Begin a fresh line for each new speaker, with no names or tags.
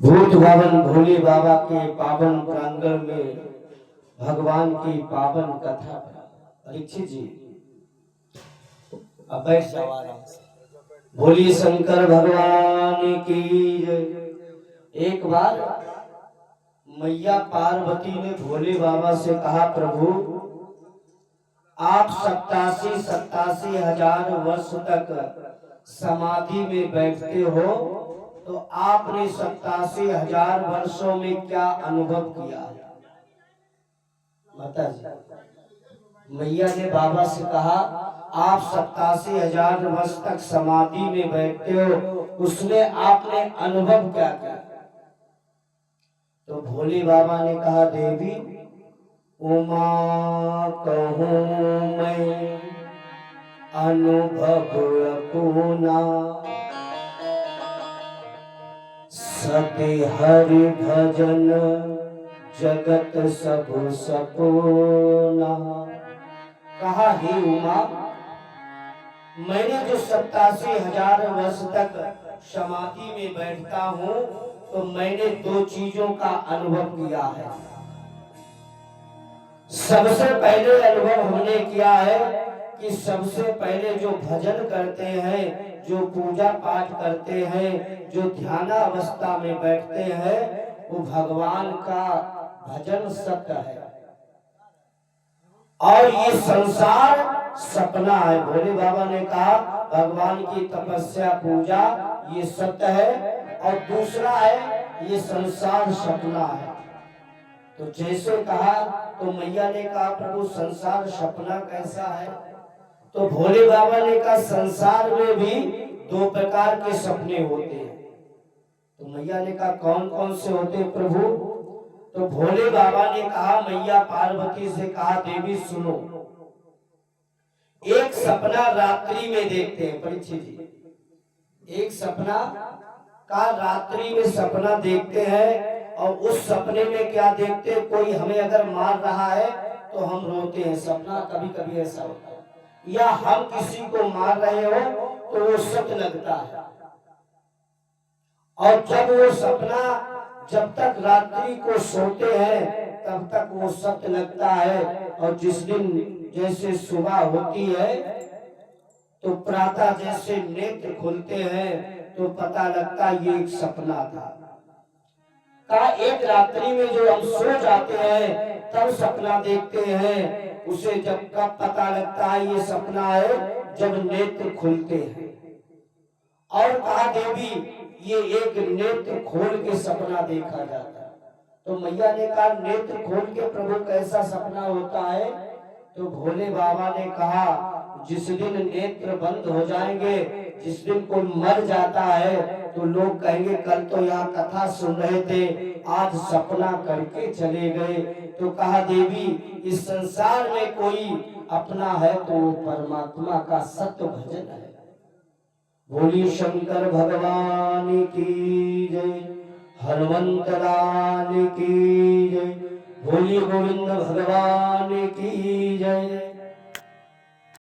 भूत भवन भोले बाबा के पावन प्रांगण में भगवान की पावन कथा। परीक्षित जी अब बैठ जाओ आराम से। भोले शंकर भगवान की जय। एक बार मैया पार्वती ने भोले बाबा से कहा, प्रभु आप 87 हजार वर्ष तक समाधि में बैठते हो, तो आपने 87 हजार वर्षों में क्या अनुभव किया है? माता जी, मैया ने बाबा से कहा, आप 87 हजार वर्ष तक समाधि में बैठते हो, उसमें आपने अनुभव क्या किया? तो भोले बाबा ने कहा, देवी उमा कहूँ मैं अनुभव अपना, सत्य हरि भजन जगत सब सपोना। कहा, हे उमा, मैंने जो 87 हजार वर्ष तक समाधि में बैठता हूँ, तो मैंने दो चीजों का अनुभव किया है। सबसे पहले अनुभव हमने किया है कि सबसे पहले जो भजन करते हैं, जो पूजा पाठ करते हैं, जो ध्यान अवस्था में बैठते हैं, वो भगवान का भजन सत्य है और ये संसार सपना है। भोले बाबा ने कहा, भगवान की तपस्या पूजा ये सत्य है, और दूसरा है ये संसार सपना है। तो जैसे कहा, तो मैया ने कहा, प्रभु संसार सपना कैसा है? तो भोले बाबा ने कहा, संसार में भी दो प्रकार के सपने होते हैं। तो मैया ने कहा, कौन कौन से होते हैं प्रभु? तो भोले बाबा ने कहा, मैया पार्वती से कहा, देवी सुनो, एक सपना रात्रि में देखते हैं। परीक्षित जी, एक सपना का रात्रि में सपना देखते हैं, और उस सपने में क्या देखते हैं? कोई हमें अगर मार रहा है तो हम रोते हैं, सपना कभी कभी ऐसा होता है, या हम किसी को मार रहे हो तो वो सत्य लगता है। और जब वो सपना, जब तक रात्रि को सोते हैं तब तक वो सत्य लगता है, और जिस दिन जैसे सुबह होती है तो प्रातः जैसे नेत्र खुलते हैं तो पता लगता है ये एक सपना था। का एक रात्रि में जो हम सो जाते हैं तब सपना देखते हैं, उसे जब कब पता लगता है ये सपना है? जब नेत्र खुलते हैं। और कहा, देवी ये एक नेत्र खोल के सपना देखा जाता है। तो मैया ने कहा, नेत्र खोल के प्रभु कैसा सपना होता है? तो भोले बाबा ने कहा, जिस दिन नेत्र बंद हो जाएंगे, जिस दिन कोई मर जाता है, तो लोग कहेंगे कल तो यहाँ कथा सुन रहे थे, आज सपना करके चले गए। तो कहा, देवी इस संसार में कोई अपना है तो वो परमात्मा का सत्य भजन है। भोले शंकर भगवान की जय, हनुमंत लाल की जय, भोले गोविंद भगवान की जय।